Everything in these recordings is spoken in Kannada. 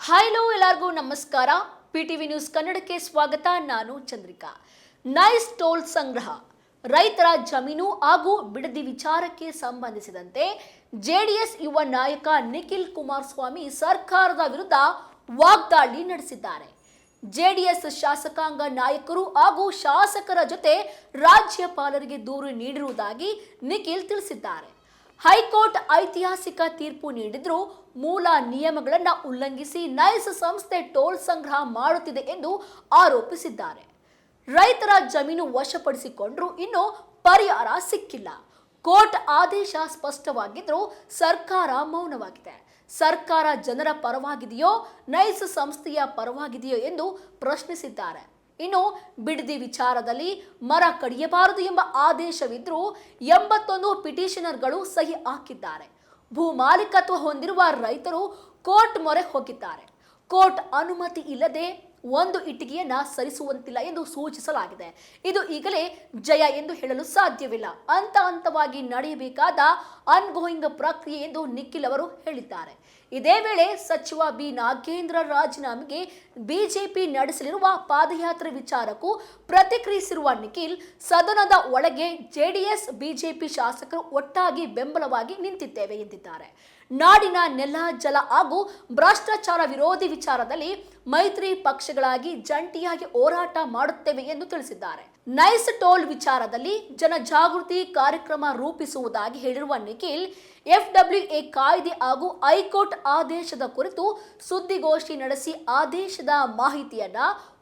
ಹಲೋ ಎಲ್ಲರಿಗೂ ನಮಸ್ಕಾರ. ಪಿಟಿವಿ ನ್ಯೂಸ್ ಕನ್ನಡಕ್ಕೆ ಸ್ವಾಗತ. ನಾನು ಚಂದ್ರಿಕಾ. ನೈಸ್ ಟೋಲ್ ಸಂಗ್ರಹ, ರೈತರ ಜಮೀನು ಹಾಗೂ ಬಿಡದಿ ವಿಚಾರಕ್ಕೆ ಸಂಬಂಧಿಸಿದಂತೆ ಜೆಡಿಎಸ್ ಯುವ ನಾಯಕ ನಿಖಿಲ್ ಕುಮಾರಸ್ವಾಮಿ ಸರ್ಕಾರದ ವಿರುದ್ಧ ವಾಗ್ದಾಳಿ ನಡೆಸಿದ್ದಾರೆ. ಜೆಡಿಎಸ್ ಶಾಸಕಾಂಗ ನಾಯಕರು ಹಾಗೂ ಶಾಸಕರ ಜೊತೆ ರಾಜ್ಯಪಾಲರಿಗೆ ದೂರು ನೀಡಿರುವುದಾಗಿ ನಿಖಿಲ್ ತಿಳಿಸಿದ್ದಾರೆ. ಹೈಕೋರ್ಟ್ ಐತಿಹಾಸಿಕ ತೀರ್ಪು ನೀಡಿದ್ರೂ ಮೂಲ ನಿಯಮಗಳನ್ನು ಉಲ್ಲಂಘಿಸಿ ನೈಸ್ ಸಂಸ್ಥೆ ಟೋಲ್ ಸಂಗ್ರಹ ಮಾಡುತ್ತಿದೆ ಎಂದು ಆರೋಪಿಸಿದ್ದಾರೆ. ರೈತರ ಜಮೀನು ವಶಪಡಿಸಿಕೊಂಡ್ರೂ ಇನ್ನೂ ಪರಿಹಾರ ಸಿಕ್ಕಿಲ್ಲ. ಕೋರ್ಟ್ ಆದೇಶ ಸ್ಪಷ್ಟವಾಗಿದ್ರೂ ಸರ್ಕಾರ ಮೌನವಾಗಿದೆ. ಸರ್ಕಾರ ಜನರ ಪರವಾಗಿದೆಯೋ ನೈಸ್ ಸಂಸ್ಥೆಯ ಪರವಾಗಿದೆಯೋ ಎಂದು ಪ್ರಶ್ನಿಸಿದ್ದಾರೆ. ಇನ್ನು ಬಿಡದಿ ವಿಚಾರದಲ್ಲಿ ಮರ ಕಡಿಯಬಾರದು ಎಂಬ ಆದೇಶವಿದ್ರೂ 81 ಪಿಟಿಷನರ್ಗಳು ಸಹಿ ಹಾಕಿದ್ದಾರೆ. ಭೂ ಮಾಲೀಕತ್ವ ಹೊಂದಿರುವ ರೈತರು ಕೋರ್ಟ್ ಮೊರೆ ಹೋಗಿದ್ದಾರೆ. ಕೋರ್ಟ್ ಅನುಮತಿ ಇಲ್ಲದೆ ಒಂದು ಇಟ್ಟಿಗೆಯನ್ನ ಸರಿಸುವಂತಿಲ್ಲ ಎಂದು ಸೂಚಿಸಲಾಗಿದೆ. ಇದು ಈಗಲೇ ಜಯ ಎಂದು ಹೇಳಲು ಸಾಧ್ಯವಿಲ್ಲ. ಹಂತವಾಗಿ ನಡೆಯಬೇಕಾದ ಅನ್ಗೋಯಿಂಗ್ ಪ್ರಕ್ರಿಯೆ ಎಂದು ನಿಖಿಲ್ ಅವರು ಹೇಳಿದ್ದಾರೆ. ಇದೇ ವೇಳೆ ಸಚಿವ ಬಿ ನಾಗೇಂದ್ರ ರಾಜೀನಾಮೆಗೆ ಬಿಜೆಪಿ ನಡೆಸಲಿರುವ ಪಾದಯಾತ್ರೆ ವಿಚಾರಕ್ಕೂ ಪ್ರತಿಕ್ರಿಯಿಸಿರುವ ನಿಖಿಲ್, ಸದನದ ಒಳಗೆ ಜೆಡಿಎಸ್ ಬಿಜೆಪಿ ಶಾಸಕರು ಒಟ್ಟಾಗಿ ಬೆಂಬಲವಾಗಿ ನಿಂತಿದ್ದೇವೆ ಎಂದಿದ್ದಾರೆ. ನಾಡಿನ ನೆಲ, ಜಲ ಹಾಗೂ ಭ್ರಷ್ಟಾಚಾರ ವಿರೋಧಿ ವಿಚಾರದಲ್ಲಿ ಮೈತ್ರಿ ಪಕ್ಷಗಳಾಗಿ ಜಂಟಿಯಾಗಿ ಹೋರಾಟ ಮಾಡುತ್ತೇವೆ ಎಂದು ತಿಳಿಸಿದ್ದಾರೆ. ನೈಸ್ ಟೋಲ್ ವಿಚಾರದಲ್ಲಿ ಜನಜಾಗೃತಿ ಕಾರ್ಯಕ್ರಮ ರೂಪಿಸುವುದಾಗಿ ಹೇಳಿರುವ ನಿಖಿಲ್, FWA ಕಾಯ್ದೆ ಹಾಗೂ ಹೈಕೋರ್ಟ್ ಆದೇಶದ ಕುರಿತು ಸುದ್ದಿಗೋಷ್ಠಿ ನಡೆಸಿ ಆದೇಶದ ಮಾಹಿತಿಯನ್ನ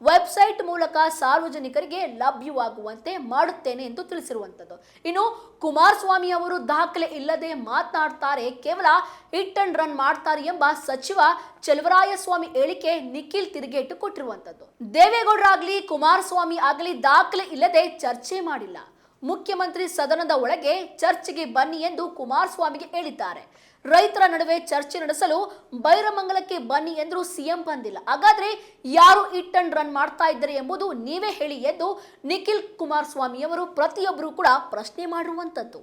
ವೆಬ್ಸೈಟ್ ಮೂಲಕ ಸಾರ್ವಜನಿಕರಿಗೆ ಲಭ್ಯವಾಗುವಂತೆ ಮಾಡುತ್ತೇನೆ ಎಂದು ತಿಳಿಸಿರುವಂತದ್ದು. ಇನ್ನು ಕುಮಾರಸ್ವಾಮಿ ಅವರು ದಾಖಲೆ ಇಲ್ಲದೆ ಮಾತನಾಡ್ತಾರೆ, ಕೇವಲ ಹಿಟ್ ಅಂಡ್ ರನ್ ಮಾಡ್ತಾರೆ ಎಂಬ ಸಚಿವ ಚಲುವರಾಯಸ್ವಾಮಿ ಹೇಳಿಕೆ ನಿಖಿಲ್ ತಿರುಗೇಟು ಕೊಟ್ಟಿರುವಂತದ್ದು. ದೇವೇಗೌಡರಾಗಲಿ ಕುಮಾರಸ್ವಾಮಿ ಆಗಲಿ ದಾಖಲೆ ಇಲ್ಲದೆ ಚರ್ಚೆ ಮಾಡಿಲ್ಲ. ಮುಖ್ಯಮಂತ್ರಿ ಸದನದ ಒಳಗೆ ಚರ್ಚೆಗೆ ಬನ್ನಿ ಎಂದು ಕುಮಾರಸ್ವಾಮಿಗೆ ಹೇಳಿದ್ದಾರೆ. ರೈತರ ನಡುವೆ ಚರ್ಚೆ ನಡೆಸಲು ಬೈರಮಂಗಲಕ್ಕೆ ಬನ್ನಿ ಎಂದರೂ ಸಿಎಂ ಬಂದಿಲ್ಲ. ಹಾಗಾದ್ರೆ ಯಾರು ಹಿಟ್ ಅಂಡ್ ರನ್ ಮಾಡ್ತಾ ಇದ್ದಾರೆ ಎಂಬುದು ನೀವೇ ಹೇಳಿ ಎಂದು ನಿಖಿಲ್ ಕುಮಾರಸ್ವಾಮಿ ಅವರು ಪ್ರತಿಯೊಬ್ಬರು ಕೂಡ ಪ್ರಶ್ನೆ ಮಾಡಿರುವಂತದ್ದು.